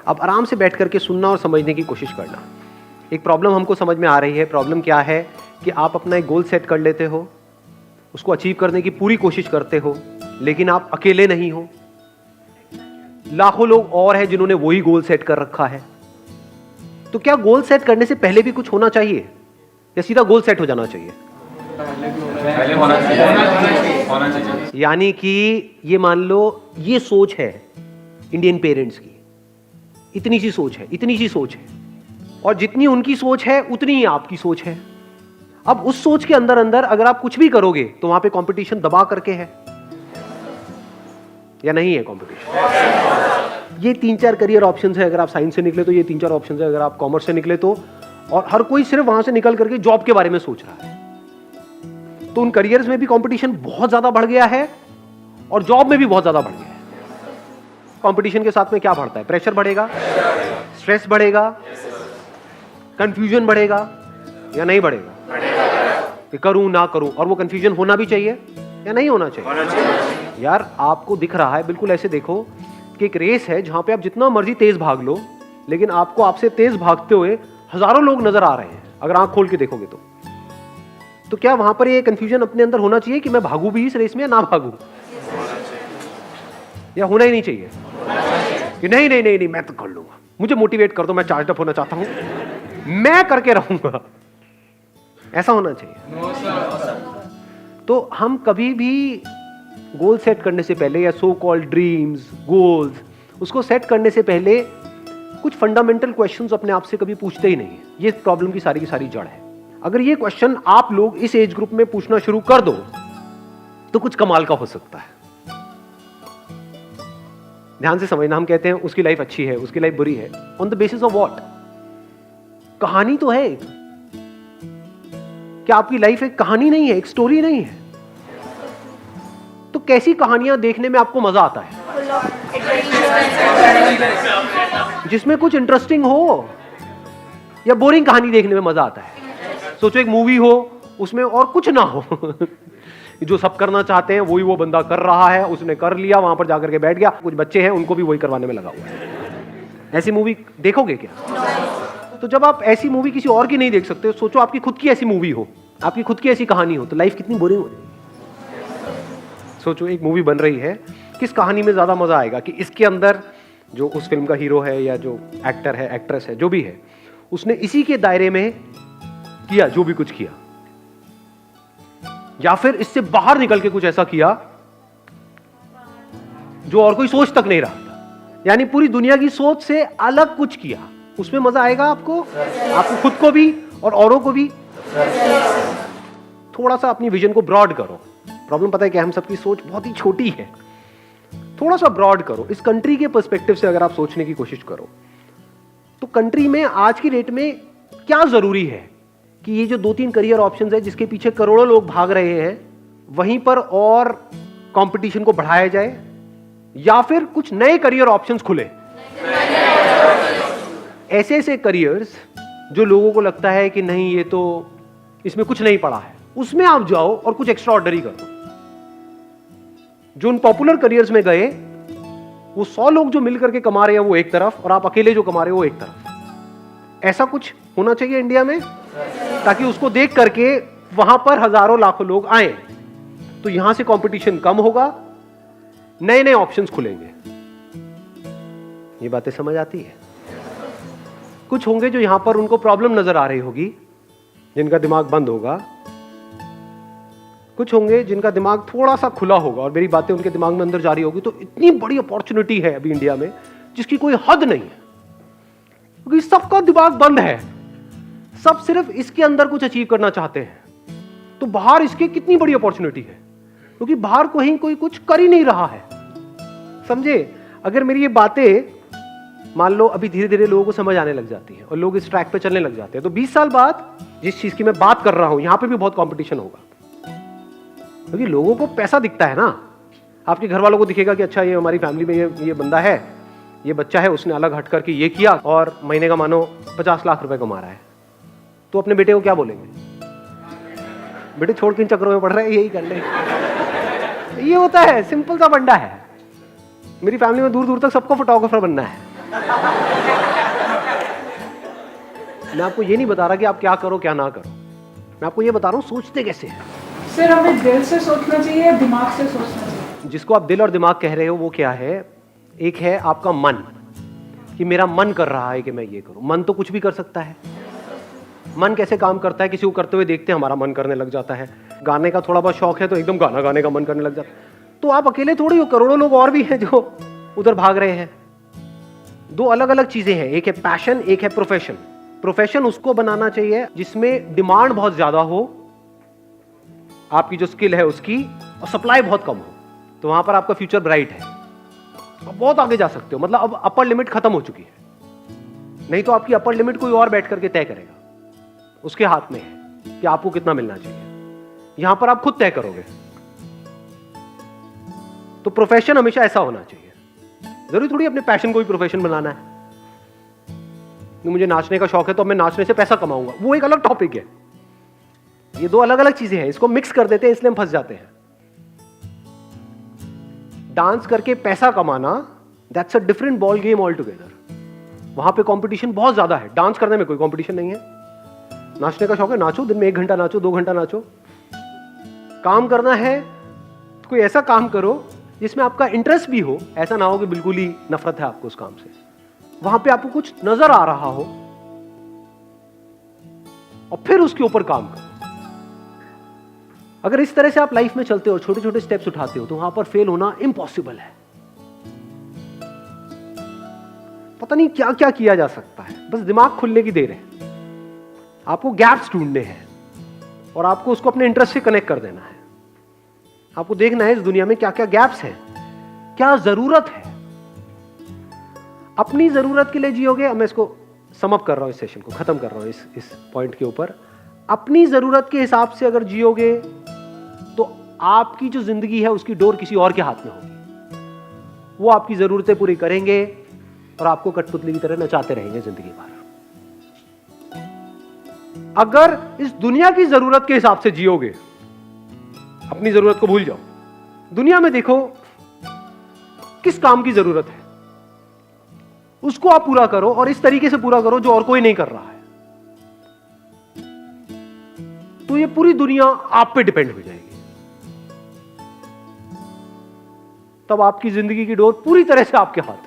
अब आराम से बैठ करके सुनना और समझने की कोशिश करना। एक प्रॉब्लम हमको समझ में आ रही है। प्रॉब्लम क्या है कि आप अपना एक गोल सेट कर लेते हो, उसको अचीव करने की पूरी कोशिश करते हो, लेकिन आप अकेले नहीं हो, लाखों लोग और हैं जिन्होंने वही गोल सेट कर रखा है। तो क्या गोल सेट करने से पहले भी कुछ होना चाहिए या सीधा गोल सेट हो जाना चाहिए? पहले होना चाहिए। यानी कि ये मान लो ये सोच है इंडियन पेरेंट्स की, इतनी सी सोच है, इतनी सी सोच है, और जितनी उनकी सोच है उतनी ही आपकी सोच है। अब उस सोच के अंदर अंदर अगर आप कुछ भी करोगे तो वहां पे कंपटीशन दबा करके है या नहीं है कंपटीशन? ये 3-4 करियर ऑप्शंस है। अगर आप साइंस से निकले तो ये 3-4 ऑप्शंस है, अगर आप कॉमर्स से निकले तो, और हर कोई सिर्फ वहां से निकल करके जॉब के बारे में सोच रहा है। तो उन करियर्स में भी कंपटीशन बहुत ज्यादा बढ़ गया है और जॉब में भी बहुत ज्यादा बढ़ गया है। कंपटीशन के साथ में क्या बढ़ता है? प्रेशर बढ़ेगा, स्ट्रेस बढ़ेगा, कंफ्यूजन बढ़ेगा या नहीं बढ़ेगा? कि करूं ना करूं, और वो कंफ्यूजन होना भी चाहिए या नहीं होना चाहिए? यार आपको दिख रहा है, बिल्कुल ऐसे देखो कि एक रेस है जहां पे आप जितना मर्जी तेज भाग लो, लेकिन आपको आपसे तेज भागते हुए हजारों लोग नजर आ रहे हैं अगर आंख खोल के देखोगे तो क्या वहां पर ये कंफ्यूजन अपने अंदर होना चाहिए कि मैं भागू भी इस रेस में या ना भागू? या होना ही नहीं चाहिए कि नहीं नहीं नहीं नहीं मैं तो कर लूंगा, मुझे मोटिवेट कर दो, मैं चार्ज अप होना चाहता हूं, मैं करके रहूंगा, ऐसा होना चाहिए। तो हम कभी भी गोल सेट करने से पहले या सो कॉल्ड ड्रीम्स, गोल्स, उसको सेट करने से पहले कुछ फंडामेंटल क्वेश्चंस अपने आप से कभी पूछते ही नहीं है। ये प्रॉब्लम की सारी जड़ है। अगर ये क्वेश्चन आप लोग इस एज ग्रुप में पूछना शुरू कर दो तो कुछ कमाल का हो सकता है। ध्यान से समझना, हम कहते हैं उसकी लाइफ अच्छी है, उसकी लाइफ बुरी है, on the basis of what? कहानी तो है एक। क्या आपकी लाइफ एक कहानी नहीं है, एक स्टोरी नहीं है? तो कैसी कहानियां देखने में आपको मजा आता है? जिसमें कुछ इंटरेस्टिंग हो, या बोरिंग कहानी देखने में मजा आता है? सोचो एक मूवी हो, उसमें और कुछ ना हो जो सब करना चाहते हैं वही वो बंदा कर रहा है, उसने कर लिया, वहां पर जाकर के बैठ गया, कुछ बच्चे हैं उनको भी वही करवाने में लगा हुआ है। ऐसी मूवी देखोगे क्या? तो जब आप ऐसी मूवी किसी और की नहीं देख सकते, सोचो आपकी खुद की ऐसी मूवी हो, आपकी खुद की ऐसी कहानी हो, तो लाइफ कितनी बोरिंग हो जाएगी। सोचो एक मूवी बन रही है, किस कहानी में ज्यादा मजा आएगा कि इसके अंदर जो उस फिल्म का हीरो है या जो एक्टर है, एक्ट्रेस है, जो भी है, उसने इसी के दायरे में किया जो भी कुछ किया, या फिर इससे बाहर निकल के कुछ ऐसा किया जो और कोई सोच तक नहीं रहा था, यानी पूरी दुनिया की सोच से अलग कुछ किया, उसमें मजा आएगा आपको खुद को भी और औरों को भी। थोड़ा सा अपनी विजन को ब्रॉड करो। प्रॉब्लम पता है कि हम सबकी सोच बहुत ही छोटी है। थोड़ा सा ब्रॉड करो। इस कंट्री के पर्सपेक्टिव से अगर आप सोचने की कोशिश करो तो कंट्री में आज की डेट में क्या जरूरी है कि ये जो 2-3 करियर ऑप्शंस है जिसके पीछे करोड़ों लोग भाग रहे हैं, वहीं पर और कंपटीशन को बढ़ाया जाए, या फिर कुछ नए करियर ऑप्शंस खुले, ऐसे करियर्स जो लोगों को लगता है कि नहीं ये तो इसमें कुछ नहीं पड़ा है, उसमें आप जाओ और कुछ एक्स्ट्रा ऑर्डिनरी करो। जो उन पॉपुलर करियर्स में गए वो 100 लोग जो मिलकर के कमा रहे हैं वो एक तरफ, और आप अकेले जो कमा रहे हो वो एक तरफ। ऐसा कुछ होना चाहिए इंडिया में, ताकि उसको देख करके वहां पर हजारों लाखों लोग आए, तो यहां से कंपटीशन कम होगा, नए नए ऑप्शंस खुलेंगे। ये बातें समझ आती है? कुछ होंगे जो यहां पर उनको प्रॉब्लम नजर आ रही होगी, जिनका दिमाग बंद होगा, कुछ होंगे जिनका दिमाग थोड़ा सा खुला होगा और मेरी बातें उनके दिमाग में अंदर जा रही होगी। तो इतनी बड़ी अपॉर्चुनिटी है अभी इंडिया में जिसकी कोई हद नहीं है, क्योंकि सबका दिमाग बंद है, सब सिर्फ इसके अंदर कुछ अचीव करना चाहते हैं। तो बाहर इसके कितनी बड़ी अपॉर्चुनिटी है, क्योंकि बाहर कहीं कोई कुछ कर ही नहीं रहा है। समझे? अगर मेरी ये बातें मान लो अभी धीरे धीरे लोगों को समझ आने लग जाती है और लोग इस ट्रैक पे चलने लग जाते हैं, तो 20 साल बाद जिस चीज की मैं बात कर रहा हूं यहां पे भी बहुत कंपटीशन होगा, क्योंकि लोगों को पैसा दिखता है ना। आपके घर वालों को दिखेगा कि अच्छा ये हमारी फैमिली में ये बंदा है, ये बच्चा है, उसने अलग हट करके ये किया और महीने का मानो 50 लाख रुपए कमा रहा है, तो अपने बेटे को क्या बोलेंगे? बेटे छोड़ किन चक्रों में पड़ रहा है, यही कर ले। ये होता है, सिंपल सा बंडा है। मेरी फैमिली में दूर दूर तक सबको फोटोग्राफर बनना है। मैं आपको ये नहीं बता रहा कि आप क्या करो क्या ना करो, मैं आपको ये बता रहा हूँ सोचते कैसे हैं। सर हमें दिल से सोचना चाहिए या दिमाग से सोचना चाहिए? जिसको आप दिल और दिमाग कह रहे हो वो क्या है, एक है आपका मन, कि मेरा मन कर रहा है कि मैं ये करूं। मन तो कुछ भी कर सकता है। मन कैसे काम करता है, किसी को करते हुए देखते हैं हमारा मन करने लग जाता है। गाने का थोड़ा बहुत शौक है तो एकदम गाना गाने का मन करने लग जाता है। तो आप अकेले थोड़ी हो, करोड़ों लोग और भी हैं जो उधर भाग रहे हैं। दो अलग अलग चीजें हैं, एक है पैशन, एक है प्रोफेशन। प्रोफेशन उसको बनाना चाहिए जिसमें डिमांड बहुत ज्यादा हो, आपकी जो स्किल है उसकी, और सप्लाई बहुत कम हो, तो वहां पर आपका फ्यूचर ब्राइट है। आप बहुत आगे जा सकते हो, मतलब अब अपर लिमिट खत्म हो चुकी है। नहीं तो आपकी अपर लिमिट कोई और बैठ करके तय करेगा, उसके हाथ में है कि आपको कितना मिलना चाहिए। यहां पर आप खुद तय करोगे। तो प्रोफेशन हमेशा ऐसा होना चाहिए। जरूरी थोड़ी अपने पैशन को भी प्रोफेशन बनाना है। मुझे नाचने का शौक है तो मैं नाचने से पैसा कमाऊंगा, वो एक अलग टॉपिक है। ये दो अलग अलग चीजें हैं, इसको मिक्स कर देते हैं, इसलिए हम फंस जाते हैं। डांस करके पैसा कमाना, that's a different ball game all together. वहां पे कंपटीशन बहुत ज्यादा है, डांस करने में कोई कंपटीशन नहीं है। नाचने का शौक है, नाचो, दिन में 1 घंटा नाचो, 2 घंटा नाचो। काम करना है तो कोई ऐसा काम करो जिसमें आपका इंटरेस्ट भी हो, ऐसा ना हो कि बिल्कुल ही नफरत है आपको उस काम से। वहां पे आपको कुछ नजर आ रहा हो और फिर उसके ऊपर काम करो। अगर इस तरह से आप लाइफ में चलते हो, छोटे छोटे स्टेप्स उठाते हो, तो वहां पर फेल होना इम्पॉसिबल है। पता नहीं क्या क्या किया जा सकता है, बस दिमाग खुलने की देर है। आपको गैप्स ढूंढने हैं और आपको उसको अपने इंटरेस्ट से कनेक्ट कर देना है। आपको देखना है इस दुनिया में क्या क्या गैप्स हैं, क्या जरूरत है। अपनी जरूरत के लिए जियोगे। मैं इसको समअप कर रहा हूं, इस सेशन को खत्म कर रहा हूं इस पॉइंट के ऊपर। अपनी जरूरत के हिसाब से अगर जियोगे तो आपकी जो जिंदगी है उसकी डोर किसी और के हाथ में होगी। वो आपकी जरूरतें पूरी करेंगे और आपको कठपुतली की तरह नचाते रहेंगे जिंदगी भर। अगर इस दुनिया की जरूरत के हिसाब से जियोगे, अपनी जरूरत को भूल जाओ। दुनिया में देखो किस काम की जरूरत है, उसको आप पूरा करो और इस तरीके से पूरा करो जो और कोई नहीं कर रहा है। तो ये पूरी दुनिया आप पे डिपेंड हो जाएगी। तब आपकी जिंदगी की डोर पूरी तरह से आपके हाथ है।